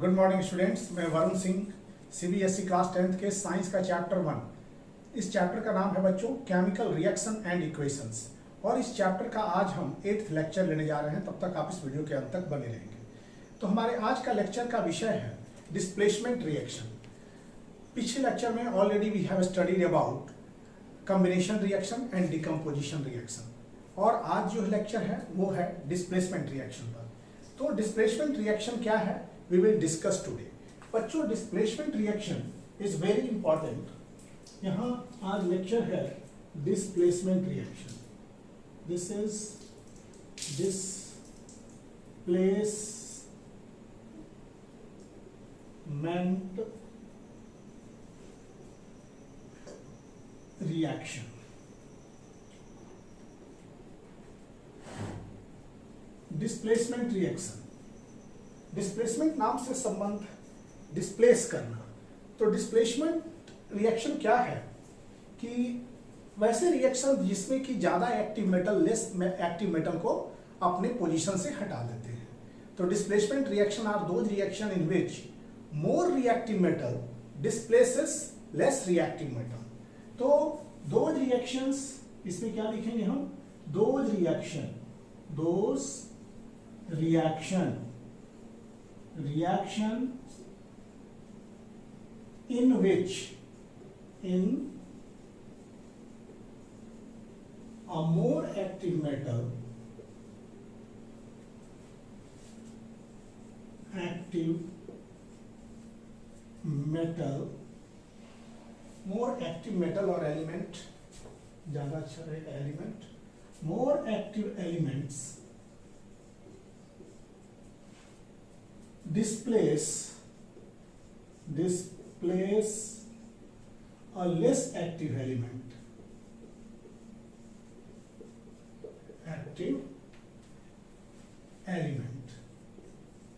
Good morning students, मैं Varun Singh CBSE class 10th के science का चैप्टर 1। इस चैप्टर का नाम है बच्चों केमिकल रिएक्शन एंड इक्वेशंस और इस चैप्टर का आज हम 8th लेक्चर लेने जा रहे हैं। तब तक आप इस वीडियो के अंत तक बने रहेंगे। तो हमारे आज का लेक्चर का विषय है डिस्प्लेसमेंट रिएक्शन। पिछले लेक्चर में already we have studied about combination reaction and decomposition reaction और आज जो लेक्चर है वो है डिस्प्लेसमेंट रिएक्शन पर। तो डिस्प्लेसमेंट रिएक्शन क्या है we will discuss today। बच्चों displacement reaction is very important. यहाँ आज लेक्चर है displacement reaction. This is displacement reaction. Displacement reaction, displacement नाम से संबंध डिस्प्लेस करना। तो डिस्प्लेसमेंट रिएक्शन क्या है कि वैसे रिएक्शन जिसमें कि ज्यादा active metal less active metal को अपने पोजीशन से हटा देते हैं। तो displacement reaction are those reaction in which more reactive metal displaces less reactive metal. तो दोज रिएक्शंस इसमें क्या लिखेंगे हम, those reaction in which a more active metal और एलिमेंट ज्यादा अच्छा रहेगा, element more active elements displace a less active element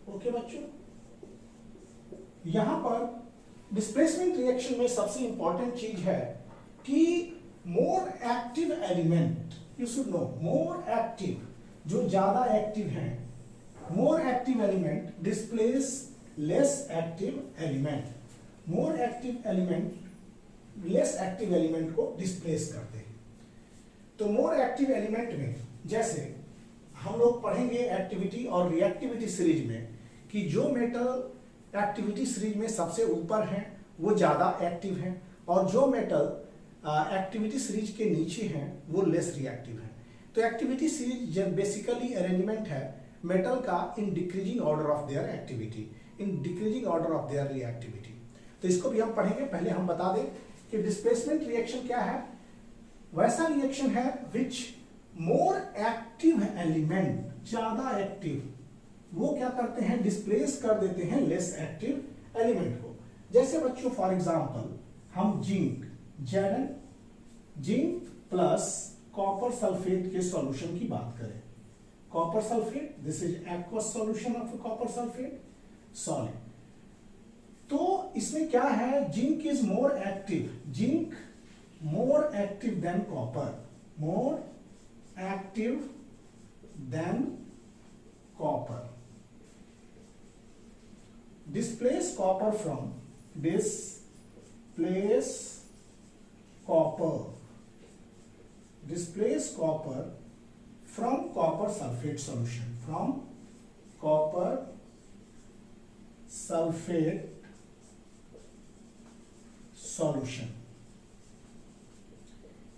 okay बच्चों, यहां पर डिस्प्लेसमेंट रिएक्शन में सबसे इंपॉर्टेंट चीज है कि मोर active element, you should know, more active जो ज्यादा एक्टिव हैं, मोर active element displace less active element. मोर active element less active element को डिस्प्लेस करते हैं। तो मोर एक्टिव एलिमेंट में जैसे हम लोग पढ़ेंगे एक्टिविटी और रिएक्टिविटी सीरीज में कि जो मेटल एक्टिविटी सीरीज में सबसे ऊपर हैं वो ज्यादा एक्टिव हैं और जो मेटल एक्टिविटी सीरीज के नीचे हैं वो लेस रिएक्टिव हैं। तो एक्टिविटी सीरीज बेसिकली अरेंजमेंट है मेटल का in decreasing order of there activity, in decreasing order of there reactivity. तो इसको भी हम पढ़ेंगे। पहले हम बता दें कि डिस्प्लेसमेंट रिएक्शन क्या है। वैसा रिएक्शन है विच मोर एक्टिव एलिमेंट, ज्यादा एक्टिव, वो क्या करते हैं, डिस्प्लेस कर देते हैं लेस एक्टिव एलिमेंट को। जैसे बच्चों फॉर एग्जांपल हम जिंक प्लस कॉपर सल्फेट के सॉल्यूशन की बात करें। Copper sulphate, this is aqueous solution of copper sulphate solid. तो इसमें क्या है, zinc is more active, zinc more active than copper, more active than copper. Displace copper from copper sulfate solution, from copper sulfate solution।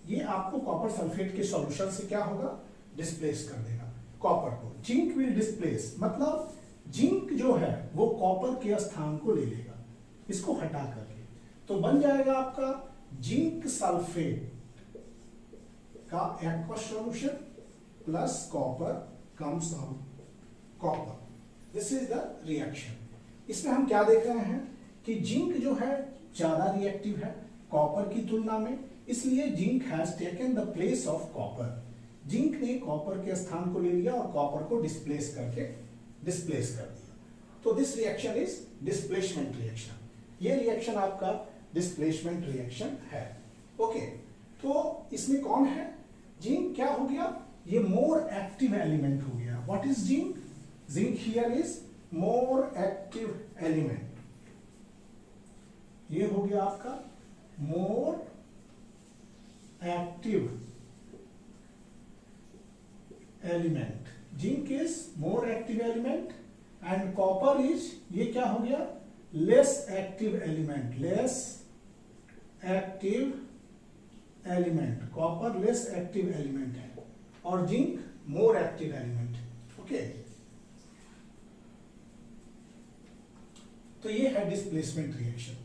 ये आपको copper sulphate के solution से क्या होगा, डिस्प्लेस कर देगा कॉपर को। जिंक विल डिस्प्लेस, मतलब जिंक जो है वो कॉपर के स्थान को ले लेगा, इसको हटा करके। तो बन जाएगा आपका जिंक सल्फेट का aqueous solution plus copper comes out copper. This is the reaction. इसमें हम क्या देख रहे हैं कि जिंक जो है ज्यादा रिएक्टिव है कॉपर की तुलना में, इसलिए zinc has taken the place of copper. Zinc ने कॉपर के स्थान को ले लिया और कॉपर को डिस्प्लेस कर दिया। तो this reaction is displacement reaction. ये रिएक्शन आपका डिस्प्लेसमेंट रिएक्शन है। ओके, तो इसमें कौन है, जिंक क्या हो गया, ये मोर एक्टिव एलिमेंट हो गया। What is zinc? Zinc here is more active element, ये हो गया आपका मोर active element, zinc is more active element and copper is, ये क्या हो गया, less active element, less active element, copper less active element है और जिंक मोर एक्टिव एलिमेंट। ओके, तो ये है डिस्प्लेसमेंट रिएक्शन।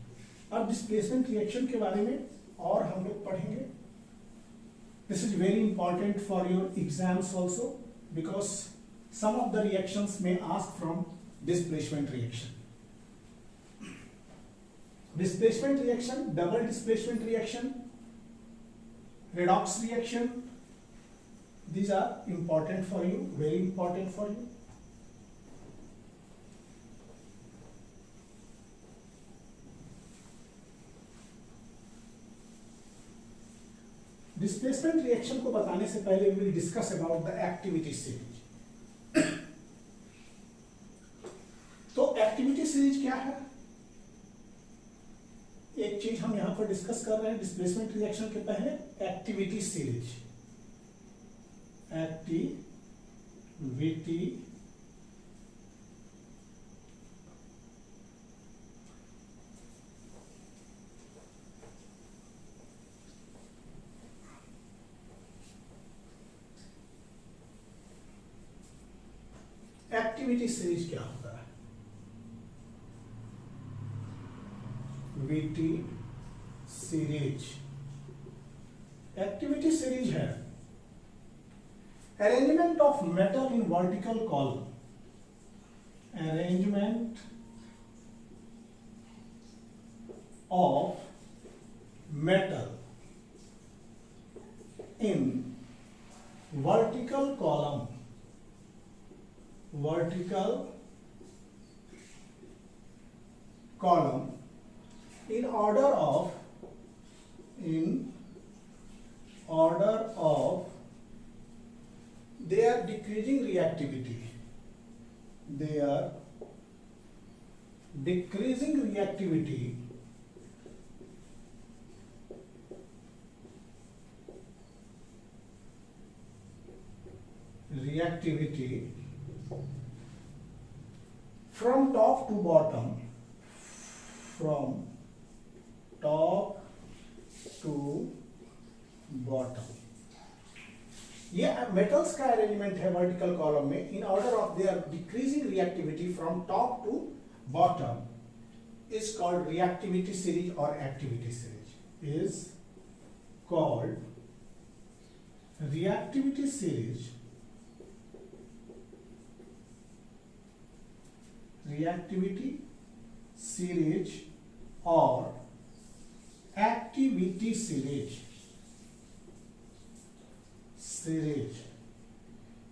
अब डिस्प्लेसमेंट रिएक्शन के बारे में और हम लोग पढ़ेंगे। This is very important for your exams also because some of the reactions में ask from displacement reaction. Displacement reaction, double displacement reaction, redox reaction, these are important for you, very important for you. Displacement reaction को बताने से पहले we will discuss about the activity series. तो activity series क्या है? एक चीज हम यहां पर डिस्कस कर रहे हैं डिस्प्लेसमेंट रिएक्शन के पहले, एक्टिविटी सीरीज, एक्टिविटी सीरीज क्या होता है? VT सीरीज, एक्टिविटी सीरीज है arrangement of metal in vertical column, arrangement of metal in vertical column, vertical column in order of their decreasing reactivity, their decreasing reactivity from top to bottom, from top to bottom, ये metals का arrangement है vertical column में in order of their decreasing reactivity from top to bottom is called reactivity series और activity series, is called reactivity series, reactivity series और activity series,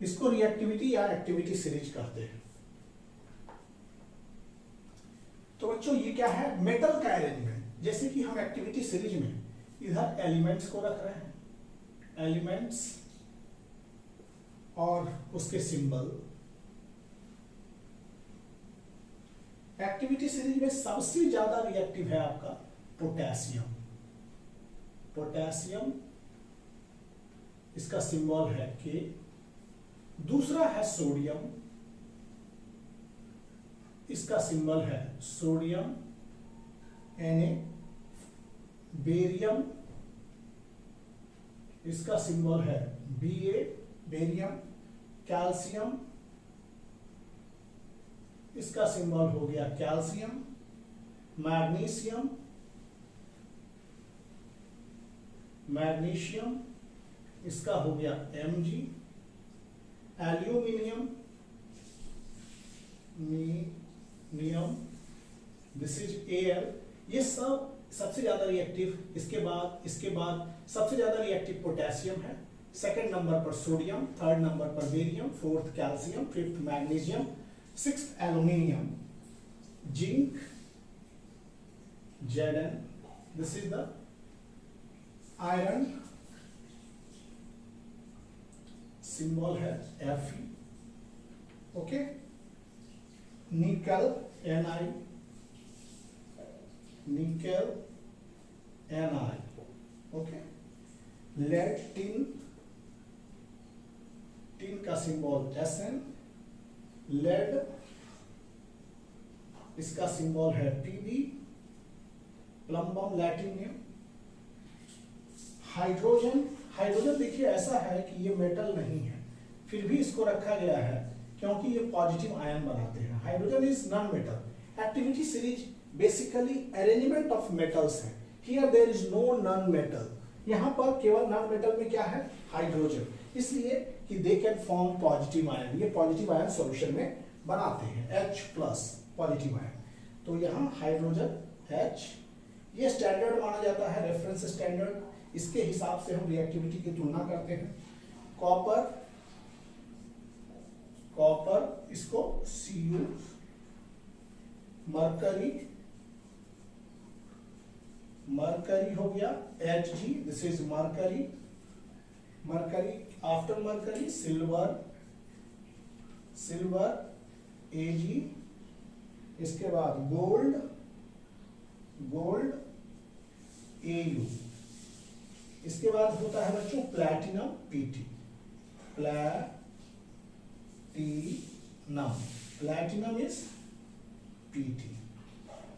इसको reactivity या activity series कहते हैं। तो बच्चों ये क्या है, मेटल का अरेंजमेंट, जैसे कि हम एक्टिविटी सीरीज में इधर एलिमेंट्स को रख रहे हैं, एलिमेंट्स और उसके सिंबल। एक्टिविटी सीरीज में सबसे ज्यादा रिएक्टिव है आपका पोटेशियम, पोटेशियम इसका सिंबल है के, दूसरा है सोडियम, इसका सिंबल है सोडियम Na, बेरियम इसका सिंबल है Ba, बेरियम, कैल्शियम इसका सिंबल हो गया कैल्शियम, मैग्नीशियम, मैग्नीशियम इसका हो गया Mg, एल्यूमिनियम, नियम, दिस इज Al। ये सब सबसे ज्यादा रिएक्टिव, इसके बाद सबसे ज्यादा रिएक्टिव पोटेशियम है, सेकंड नंबर पर सोडियम, थर्ड नंबर पर barium, fourth calcium, fifth magnesium, sixth aluminium, zinc, Zn, this is the iron, symbol है Fe। Okay, nickel Na, nickel Na, okay. Lead tin, tin का symbol Sn, lead इसका symbol है Pb, plumbum लैटिनियम। Hydrogen, hydrogen देखिए ऐसा है कि ये मेटल नहीं है, फिर भी इसको रखा गया है क्योंकि ये पॉजिटिव आयन बनाते हैं। Hydrogen is non metal. Activity series basically arrangement of metals है। Here there is no non metal, यहाँ पर केवल नॉन मेटल में क्या है, हाइड्रोजन, इसलिए कि they can form positive ion. ये पॉजिटिव आयन सॉल्यूशन में बनाते हैं, H प्लस पॉजिटिव आयन। तो यहाँ हाइड्रोजन H, ये स्टैंडर्ड माना जाता है, रेफरेंस स्टैंडर्ड। इसके हिसाब से हम रिएक्टिविटी की तुलना करते हैं। कॉपर, कॉपर इसको Cu, मरकरी, मरकरी हो गया Hg, this is mercury, mercury after mercury silver, silver Ag, इसके बाद गोल्ड, गोल्ड Au, इसके बाद होता है बच्चों platinum Pt, platinum, platinum is Pt।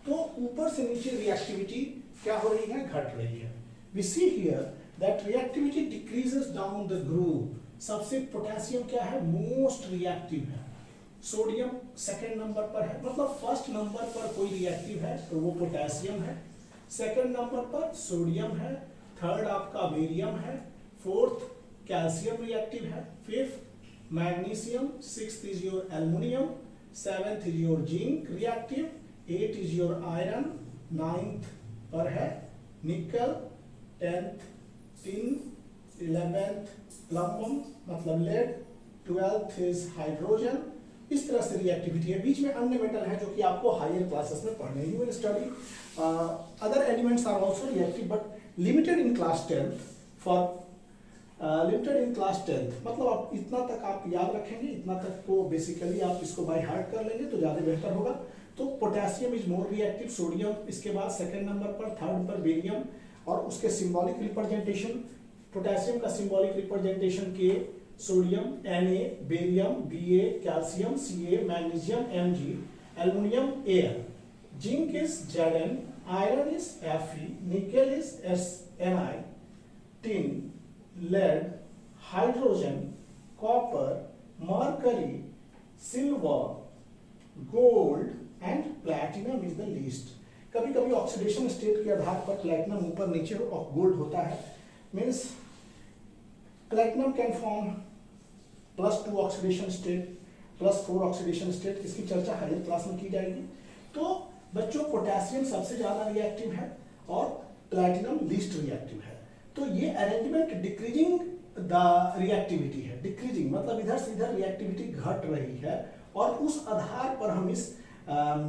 तो ऊपर से नीचे रिएक्टिविटी क्या हो रही है, घट रही है। We see here that reactivity decreases down the group. सबसे पोटेशियम क्या है, मोस्ट रिएक्टिव है। सोडियम सेकंड नंबर पर है, मतलब फर्स्ट नंबर पर कोई रिएक्टिव है तो वो पोटेशियम है, सेकंड नंबर पर सोडियम है, थर्ड आपका बेरियम है, फोर्थ कैल्शियम रिएक्टिव है, fifth magnesium, sixth is your aluminium, seventh is your zinc reactive, eight is your iron, ninth पर है nickel, tenth tin, eleventh plumbum मतलब लेड, ट्वेल्थ इज हाइड्रोजन। इस तरह से रिएक्टिविटी है। बीच में अन्य मेटल है जो कि आपको हायर क्लासेस में पढ़ने, you will study other elements are also reactive but limited in class 10th for limited in class 10th, मतलब आप इतना तक आप याद रखेंगे, इतना तक को बेसिकली आप इसको बाय हार्ट कर लेंगे तो ज़्यादा बेहतर होगा। तो potassium is more reactive, sodium इसके बाद सेकंड नंबर पर, थर्ड पर बेरियम, और उसके सिंबॉलिक रिप्रेजेंटेशन, पोटेशियम का सिंबॉलिक रिप्रेजेंटेशन के, sodium Na, barium Ba, calcium Ca, magnesium Mg, aluminium Al, zinc is Zn, iron is Fe, निकल is Ni, tin, lead, hydrogen, copper, mercury, silver, gold and platinum is the least. कभी कभी oxidation state के आधार पर platinum ऊपर नीचे और gold होता है, means platinum can form +2 oxidation state, +4 oxidation state. इसकी चर्चा हायर क्लास में की जाएगी। तो बच्चों पोटेशियम सबसे ज्यादा रिएक्टिव है और प्लैटिनम लीस्ट रिएक्टिव है। तो ये अरेंजमेंट डिक्रीजिंग द रिएक्टिविटी है, डिक्रीजिंग मतलब इधर से इधर रिएक्टिविटी घट रही है, और उस आधार पर हम इस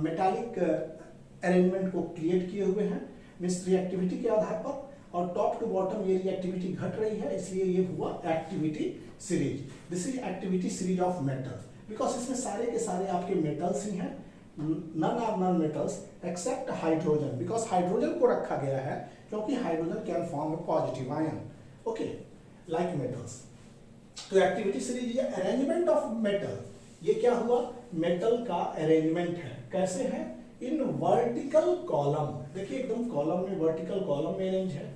मेटालिक अरेंजमेंट को क्रिएट किए हुए हैं, मींस रिएक्टिविटी के आधार पर, और टॉप टू बॉटम ये रिएक्टिविटी घट रही है, इसलिए ये हुआ activity series. This is activity series of metal, because इसमें सारे के सारे आपके मेटल्स ही हैं, none are non metals except hydrogen, because hydrogen को रखा गया है क्योंकि hydrogen can form a positive ion, okay, like metals. तो एक्टिविटी सीरीज ये अरेंजमेंट ऑफ मेटल, ये क्या हुआ, मेटल का अरेंजमेंट है। कैसे है, इन वर्टिकल कॉलम, देखिए एकदम कॉलम में, वर्टिकल कॉलम में अरेंज है,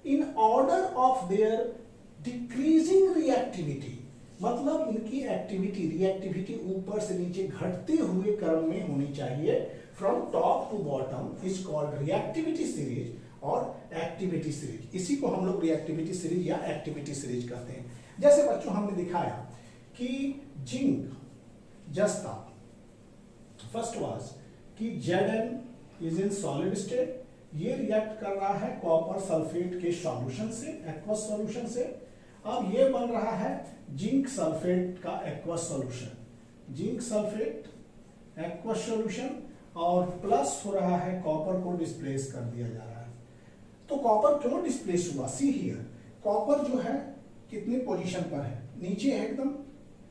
इन order of their decreasing reactivity, मतलब इनकी एक्टिविटी, रिएक्टिविटी ऊपर से नीचे घटते हुए क्रम में होनी चाहिए, from top to bottom is called reactivity series और एक्टिविटी सीरीज। इसी को हम लोग रिएक्टिविटी सीरीज या एक्टिविटी सीरीज कहते हैं। जैसे बच्चों हमने दिखाया कि जिंक, जस्ता, फर्स्ट वाज कि Zn is in solid state, ये रिएक्ट कर रहा है कॉपर सल्फेट के सॉल्यूशन से, एक्वस सॉल्यूशन से। अब ये बन रहा है जिंक सल्फेट का aqueous solution, zinc sulphate aqueous solution, और प्लस हो रहा है कॉपर को डिस्प्लेस कर दिया जा रहा है। तो कॉपर क्यों डिस्प्लेस हुआ, सी हियर, कॉपर जो है कितने पोजीशन पर है, नीचे है एकदम,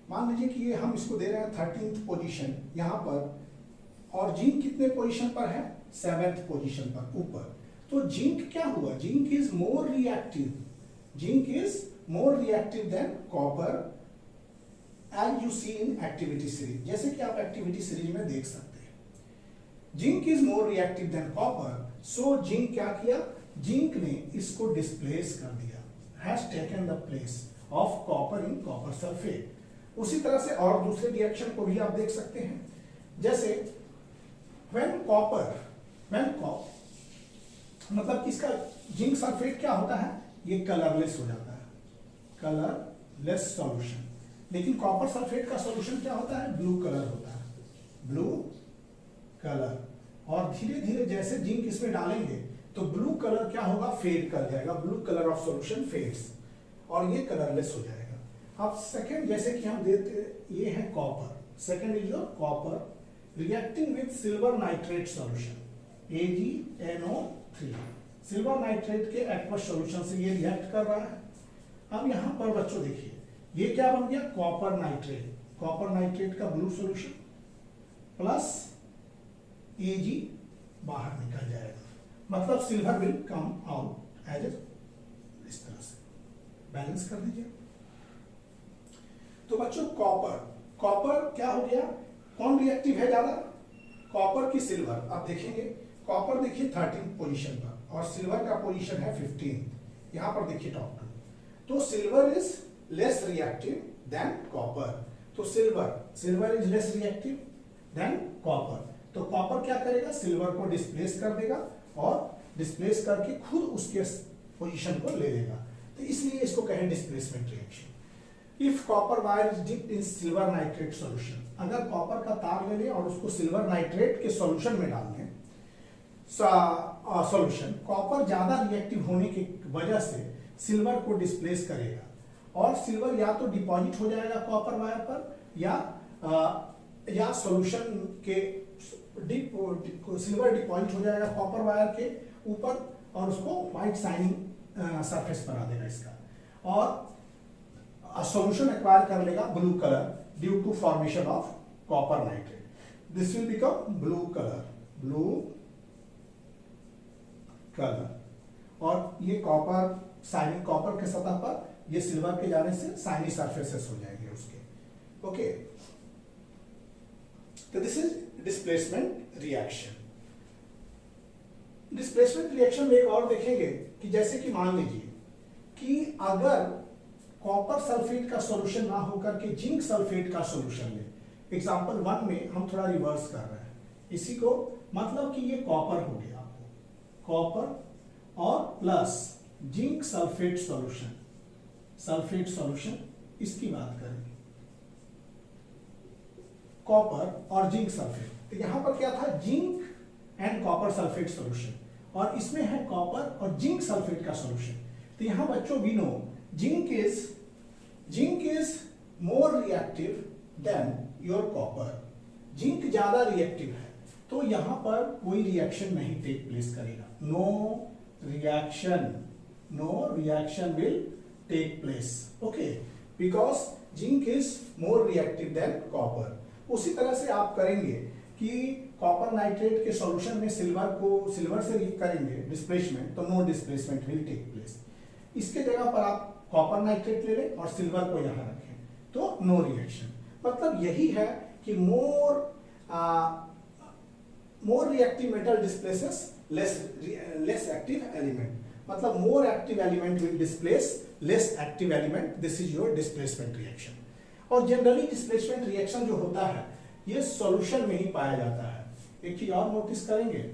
मान लीजिए कि ये हम इसको दे रहे हैं 13th पोजीशन, यहाँ पर और जिंक कितने पोजीशन पर है, 7th पोजीशन पर ऊपर। तो जिंक क्या हुआ, zinc is more reactive, zinc is more reactive than copper as you see in activity series, जैसे कि आप एक्टिविटी सीरीज में देख सकते हैं। Zinc is more reactive than copper, so zinc क्या किया, जिंक ने इसको डिस्प्लेस कर दिया, has taken the place of copper in copper sulphate. उसी तरह से और दूसरे रिएक्शन को भी आप देख सकते हैं, जैसे when मतलब किसका, जिंक सल्फेट क्या होता है, ये कलरलेस हो जाता है, कलरलेस सॉल्यूशन। लेकिन कॉपर सल्फेट का सॉल्यूशन क्या होता है, ब्लू कलर होता है, ब्लू कलर। और धीरे धीरे जैसे जिंक इसमें डालेंगे तो ब्लू कलर क्या होगा, फेड कर जाएगा, blue colour of solution fades और ये कलरलेस हो जाएगा। अब सेकंड जैसे कि हम देते, ये है copper, second is your copper reacting with silver nitrate solution AgNO3, silver nitrate के एक्वस सॉल्यूशन से ये रिएक्ट कर रहा है। अब यहां पर बच्चों देखिए, ये क्या बन गया, कॉपर नाइट्रेट, कॉपर नाइट्रेट का ब्लू सॉल्यूशन प्लस Ag बाहर निकल जाएगा, मतलब silver will come out as इस तरह से, बैलेंस कर दीजिए। तो बच्चों कॉपर क्या हो गया, कौन रिएक्टिव है ज्यादा, कॉपर की सिल्वर। अब देखेंगे कॉपर देखिए 13 पोजीशन पर और सिल्वर का पोजीशन है 15, यहां पर देखिए टॉप 2। तो silver is less reactive than copper, तो silver is less reactive than copper. तो कॉपर क्या करेगा, सिल्वर को डिस्प्लेस कर देगा और डिस्प्लेस करके खुद उसके पोजीशन को ले लेगा, तो इसलिए इसको कहें displacement reaction. If copper wire is dipped in silver nitrate solution, अगर कॉपर का तार ले लें और उसको सिल्वर नाइट्रेट के सॉल्यूशन में डाल दें सॉल्यूशन, कॉपर ज्यादा रिएक्टिव होने की वजह से सिल्वर को डिस्प्लेस करेगा और सिल्वर या तो डिपॉजिट हो जाएगा कॉपर वायर पर या सॉल्यूशन के सिल्वर डिपॉजिट हो जाएगा कॉपर वायर के ऊपर और उसको व्हाइट शाइनिंग सरफेस बना देगा इसका, और सॉल्यूशन एक्वायर कर लेगा blue colour due to formation of copper nitrate, this will become blue colour, और ये कॉपर शाइनिंग, कॉपर के सतह पर ये सिल्वर के जाने से शाइनी सरफेसेस हो जाएंगे उसके। ओके, तो this is displacement reaction. Displacement reaction में एक और देखेंगे कि जैसे कि मान लीजिए कि अगर कॉपर सल्फेट का सॉल्यूशन ना होकर के जिंक सल्फेट का सॉल्यूशन ले, एग्जांपल 1 में हम थोड़ा रिवर्स कर रहे हैं इसी को, मतलब कि ये कॉपर हो गया, कॉपर और प्लस जिंक सल्फेट सॉल्यूशन, इसकी बात करें कॉपर और जिंक सल्फेट, तो यहां पर क्या था, zinc and copper sulphate solution, और इसमें है कॉपर और जिंक सल्फेट का सॉल्यूशन। तो यहां बच्चों we know zinc is more reactive than your copper, zinc ज्यादा रिएक्टिव है, तो यहां पर कोई रिएक्शन नहीं टेक प्लेस करेगा, no reaction will take place, okay, because zinc is more reactive than copper. उसी तरह से आप करेंगे कि कॉपर नाइट्रेट के सॉल्यूशन में सिल्वर से करेंगे डिस्प्लेसमेंट, तो no displacement will take place. इसके जगह पर आप कॉपर नाइट्रेट ले लें और सिल्वर को यहां रखें, तो नो रिएक्शन। मतलब यही है कि more reactive metal displaces less active element, मतलब more active element will displace less active element, this is your displacement reaction. और जनरली डिस्प्लेसमेंट रिएक्शन जो होता है ये सॉल्यूशन में ही पाया जाता है। एक चीज और नोटिस करेंगे,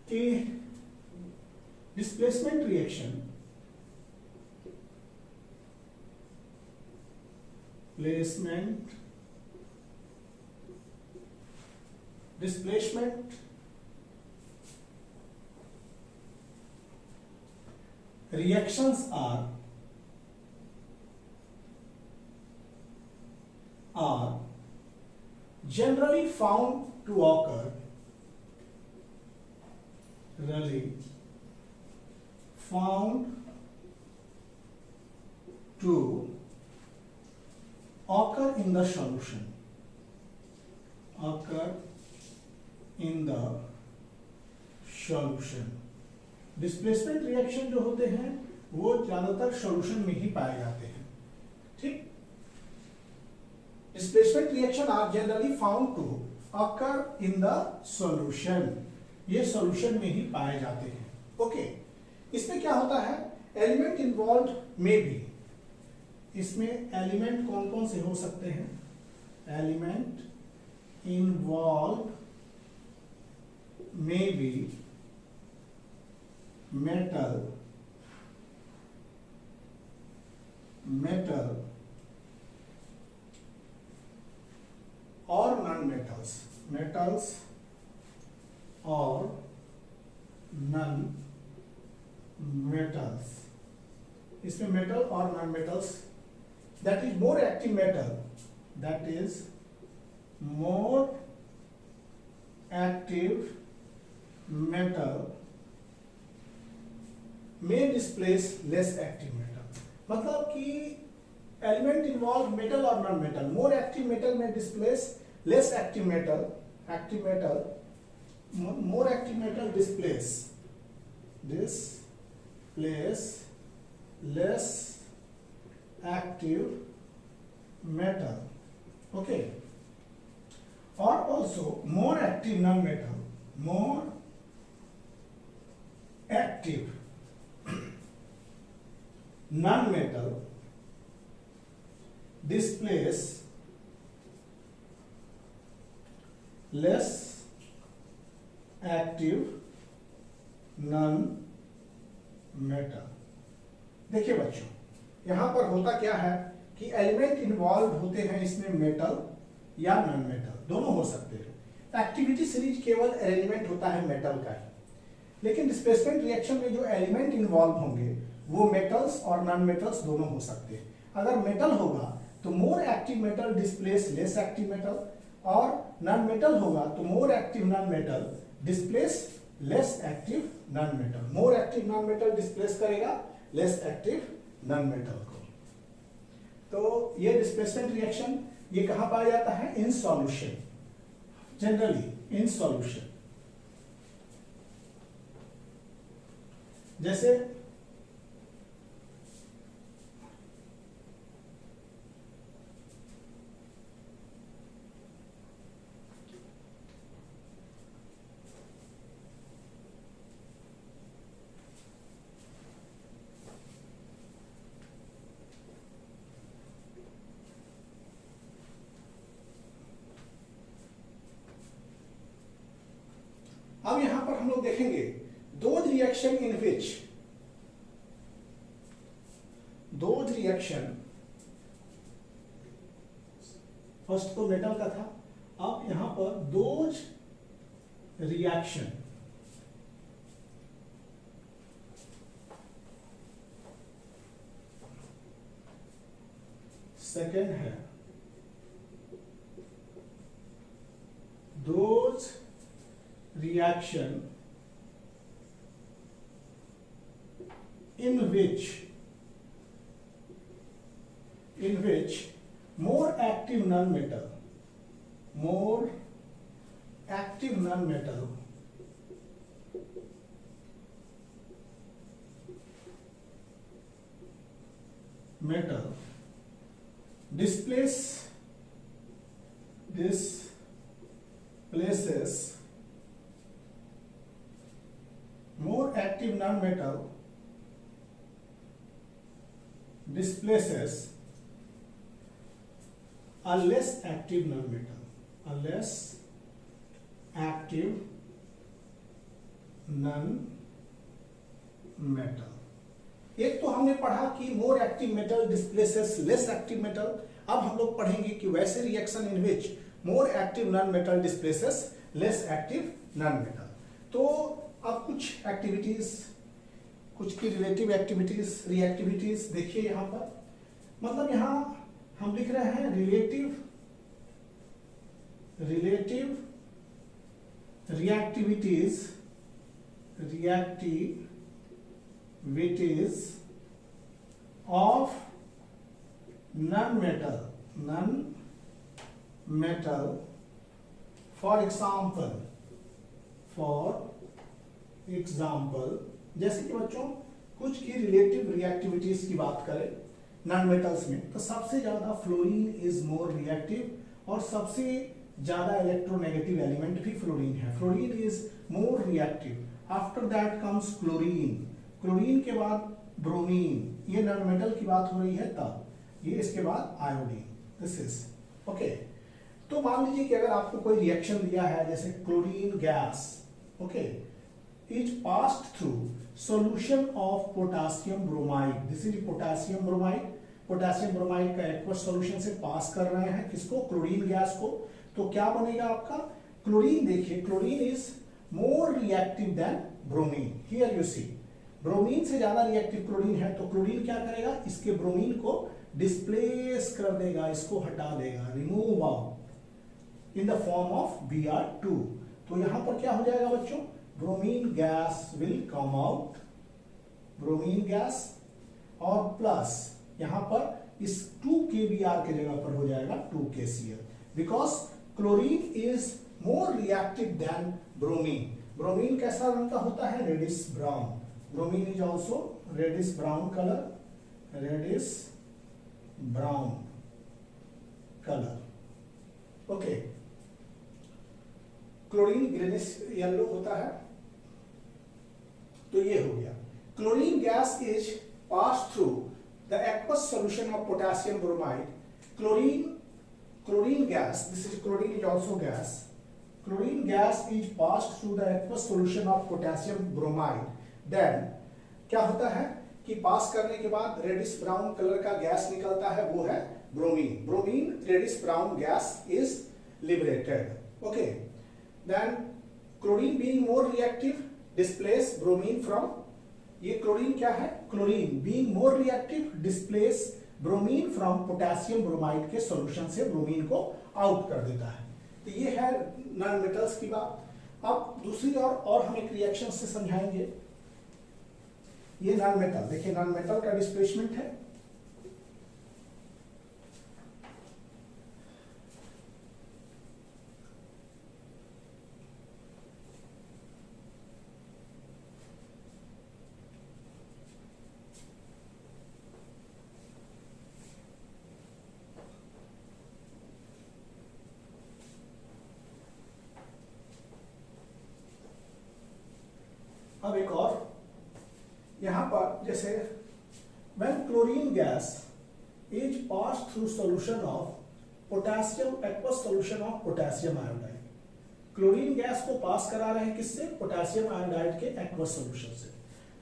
कि displacement displacement reactions are generally found to occur in the solution, displacement reaction जो होते हैं वो ज्यादातर सॉल्यूशन में ही पाए जाते हैं। ठीक, displacement reaction are generally found to occur in the solution, ये सॉल्यूशन में ही पाए जाते हैं। ओके, इसमें क्या होता है, एलिमेंट इन्वॉल्व में भी, इसमें एलिमेंट कौन कौन से हो सकते हैं, एलिमेंट इन्वॉल्व में भी metal और non metals, और non metals, इसमें मेटल और non metals, that is more active metal, that is more active metal may displace less active metal, मतलब कि एलिमेंट इन्वॉल्व मेटल और non metal, more active metal में displace less active metal, more active metal displace less active metal, okay, और also more active non metal, more active non-metal displace less active non-metal। देखिए बच्चों, यहां पर होता क्या है कि एलिमेंट इन्वॉल्व होते हैं इसमें मेटल या नॉन मेटल, दोनों हो सकते हैं। एक्टिविटी सीरीज केवल अरेंजमेंट होता है मेटल का ही, लेकिन डिस्प्लेसमेंट रिएक्शन में जो एलिमेंट इन्वॉल्व होंगे वो मेटल्स और नॉन मेटल्स दोनों हो सकते हैं। अगर मेटल होगा तो मोर active metal displace less active metal, और नॉन मेटल होगा तो मोर active non metal displace less active non metal, more active non metal displace करेगा लेस एक्टिव नॉन मेटल को। तो ये डिस्प्लेसमेंट रिएक्शन ये कहां पाया जाता है, in solution, generally in solution. जैसे अब यहां पर हम लोग देखेंगे those reaction in which, those reaction, first तो मेटल का था, अब यहां पर दोज रिएक्शन सेकेंड है, those reaction in which more active non-metal metal displaces more active non-metal displaces a less active non-metal, a less active non-metal। एक तो हमने पढ़ा कि मोर active metal displaces less active metal, अब हम लोग पढ़ेंगे कि वैसे reaction in which more active non metal displaces less active non metal. तो अब कुछ एक्टिविटीज, कुछ की रिलेटिव एक्टिविटीज, रिएक्टिविटीज देखिए यहां पर। मतलब यहां हम लिख रहे हैं relative reactivities of non-metal for example जैसे कि बच्चों कुछ की रिलेटिव रिएक्टिविटीज की बात करें नॉन मेटल्स में, तो सबसे ज्यादा फ्लोरीन इज मोर रिएक्टिव और सबसे ज्यादा इलेक्ट्रोनेगेटिव एलिमेंट भी फ्लोरीन है। Fluorine is more reactive. After that comes chlorine, chlorine के बाद ब्रोमीन, ये नॉन मेटल की बात हो रही है तब, ये इसके बाद आयोडीन। This is okay. तो मान लीजिए कि अगर आपको कोई रिएक्शन दिया है जैसे chlorine gas okay is passed through solution of potassium bromide, this is potassium bromide. Potassium bromide का एक्वस सॉल्यूशन से पास कर रहे हैं किसको, क्लोरीन गैस को, तो क्या बनेगा आपका क्लोरीन। देखिए chlorine is more reactive than bromine. Here you see bromine से ज्यादा रिएक्टिव क्लोरीन है, तो क्लोरीन क्या करेगा, इसके ब्रोमीन को डिस्प्लेस कर देगा, इसको हटा देगा, remove out in the form of Br2। तो यहां पर क्या हो जाएगा बच्चों, bromine gas will come out, bromine gas, और प्लस यहां पर इस 2kBr के जगह पर हो जाएगा 2kCl, because chlorine is more reactive than bromine. Bromine कैसा रंग का होता है, reddish brown. Bromine is also reddish brown colour, reddish brown colour okay. Chlorine greenish yellow होता है। तो ये हो गया chlorine gas is pass through the aqueous solution of potassium bromide. chlorine gas, this is chlorine is also gas, chlorine gas is passed through the aqueous solution of potassium bromide, then क्या होता है कि पास करने के बाद reddish brown colour का gas निकलता है, वो है bromine. Bromine reddish brown gas is liberated okay. Then chlorine being more reactive displace bromine from, ये क्लोरीन क्या है, chlorine being more reactive displace bromine from potassium bromide के सॉल्यूशन से ब्रोमीन को आउट कर देता है। तो ये है नॉन मेटल्स की बात। अब दूसरी और हम एक रिएक्शन से समझाएंगे। ये नॉन मेटल, देखिए नॉन मेटल का डिस्प्लेसमेंट है, अब एक और यहां पर जैसे when chlorine gas is passed through solution of potassium aqueous solution of potassium iodide, chlorine gas को पास करा रहे हैं किससे, पोटेशियम आयोडाइड के एक्वस सॉल्यूशन से।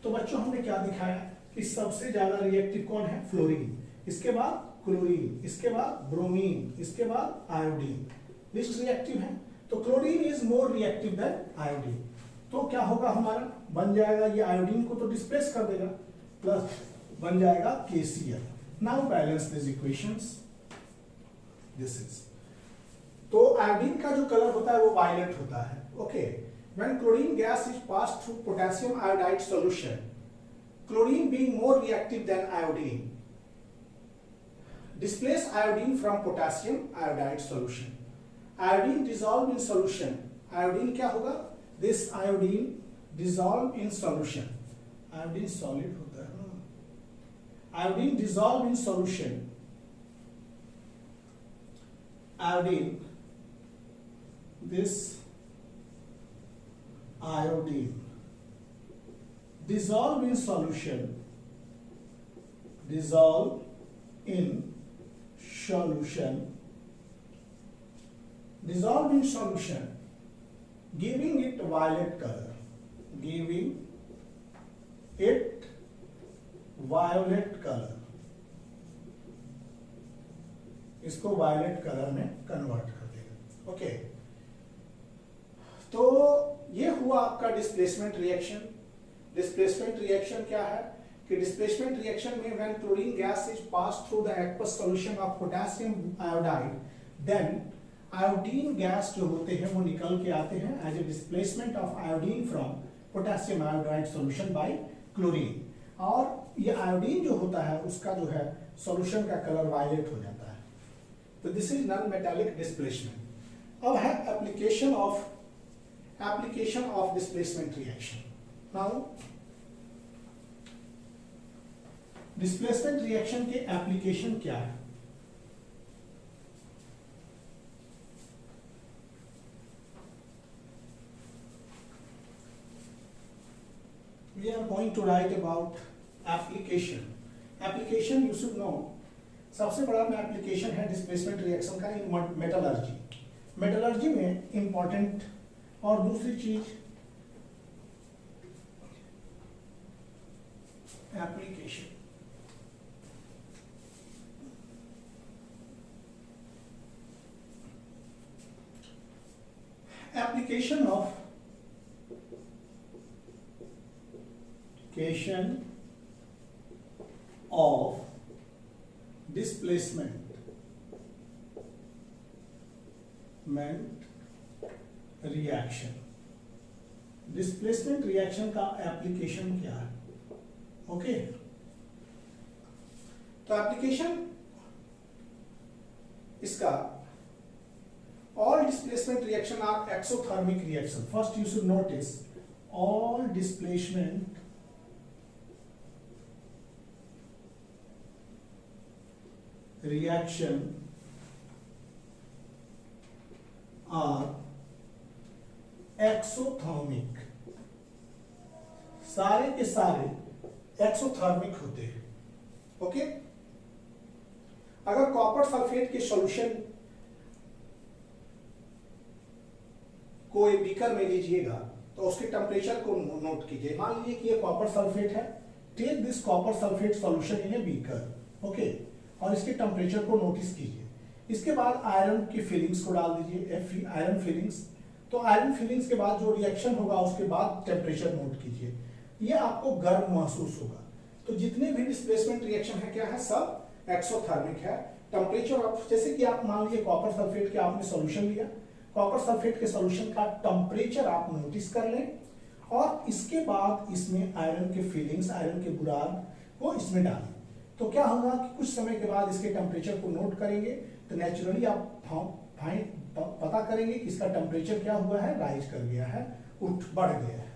तो बच्चों हमने क्या दिखाया कि सबसे ज्यादा रिएक्टिव कौन है, फ्लोरीन, इसके बाद क्लोरीन, इसके बाद ब्रोमीन, इसके बाद आयोडीन, लिस्ट रिएक्टिव है। तो chlorine is more reactive then iodine. तो क्या होगा हमारा, बन जाएगा ये आयोडीन को तो डिस्प्लेस कर देगा, प्लस बन जाएगा KCl। Now balance this equations, this is, तो आयोडीन का जो कलर होता है वो वायलेट होता है okay. When chlorine gas is passed through potassium iodide solution, chlorine being more reactive then iodine displace iodine from potassium iodide solution. Iodine dissolved in solution, iodine क्या होगा, this iodine dissolved in solution, iodine solid होता है ना, iodine dissolved in solution, iodine, this iodine dissolved in solution, dissolved in solution, dissolved in solution, giving it violet color, giving it violet color, इसको violet colour में convert कर देगा okay. तो ये हुआ आपका डिस्प्लेसमेंट रिएक्शन। डिस्प्लेसमेंट रिएक्शन क्या है कि डिस्प्लेसमेंट रिएक्शन में when chlorine gas is pass through the aqueous solution of potassium iodide, then iodine gas जो होते हैं वो निकल के आते हैं as a displacement of iodine from potassium iodide solution by chlorine. और ये आयोडीन जो होता है उसका जो है सॉल्यूशन का कलर वायलेट हो जाता है। तो this is non metallic displacement. अब है application of displacement reaction. Now displacement reaction के एप्लीकेशन क्या है? We are going to write about application. Application you should know. सबसे बड़ा में एप्लीकेशन है डिस्प्लेसमेंट रिएक्शन का इन मेटलर्जी। मेटलर्जी में इंपॉर्टेंट और दूसरी चीज application. Application of displacement reaction। Displacement reaction का एप्लीकेशन क्या है? ओके, तो एप्लीकेशन इसका all displacement reaction are exothermic reaction. First you should notice all displacement reaction are exothermic। सारे के सारे एक्सोथर्मिक होते हैं। ओके, अगर कॉपर सल्फेट के सॉल्यूशन को एक बीकर में लीजिएगा तो उसके टेम्परेचर को नोट कीजिए। मान लीजिए कि ये कॉपर सल्फेट है। Take this copper sulphate solution in a beaker. Okay, और इसके टेम्परेचर को नोटिस कीजिए। इसके बाद आयरन की फीलिंग्स को डाल दीजिए, Fe आयरन फीलिंग्स। तो आयरन फीलिंग्स के बाद जो रिएक्शन होगा उसके बाद टेम्परेचर नोट कीजिए। ये आपको गर्म महसूस होगा। तो जितने भी डिस्प्लेसमेंट रिएक्शन है क्या है, सब एक्सोथर्मिक है। टेम्परेचर ऑफ, जैसे कि आप मान लीजिए कॉपर सल्फेट के आपने सॉल्यूशन लिया, कॉपर सल्फेट के सॉल्यूशन का टेम्परेचर आप नोटिस कर लें और इसके बाद इसमें आयरन के फीलिंग्स, आयरन के बुराद को इसमें डालें। तो क्या होगा कि कुछ समय के बाद इसके टेम्परेचर को नोट करेंगे तो नेचुरली आप पता करेंगे कि इसका टेम्परेचर क्या हुआ है, राइज कर गया है, बढ़ गया है।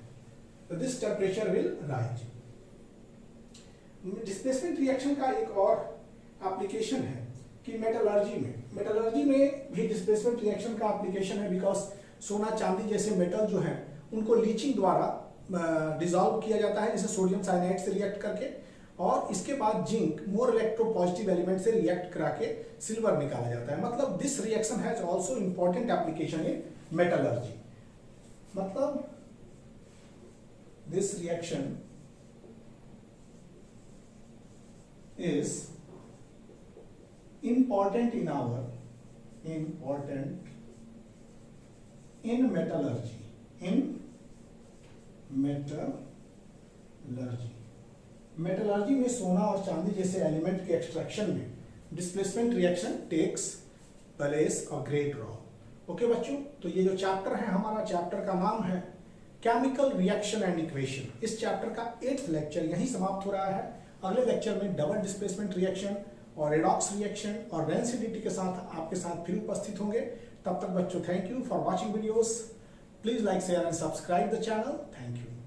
तो this temperature will rise. Displacement reaction का एक और एप्लीकेशन है कि मेटलर्जी में भी डिस्प्लेसमेंट रिएक्शन का एप्लीकेशन है। बिकॉज सोना चांदी जैसे मेटल जो है उनको लीचिंग द्वारा डिसॉल्व किया जाता है, जैसे सोडियम साइनाइड से रिएक्ट करके, और इसके बाद जिंक मोर इलेक्ट्रोपॉजिटिव एलिमेंट से रिएक्ट करा के सिल्वर निकाला जाता है। मतलब this reaction has also important application in metallurgy. मतलब this reaction is important in metallurgy, metallurgy में सोना और चांदी जैसे एलिमेंट के एक्सट्रैक्शन में displacement reaction takes place a great role. Okay बच्चों, तो ये जो चैप्टर है हमारा, चैप्टर का नाम है केमिकल रिएक्शन एंड इक्वेशन। इस चैप्टर का 8th लेक्चर यहीं समाप्त हो रहा है। अगले लेक्चर में डबल डिस्प्लेसमेंट रिएक्शन और रेडॉक्स रिएक्शन और रेंसिडिटी के साथ आपके साथ फिर उपस्थित होंगे। तब तक बच्चों, thank you for watching videos. Please like, share and subscribe the channel. Thank you.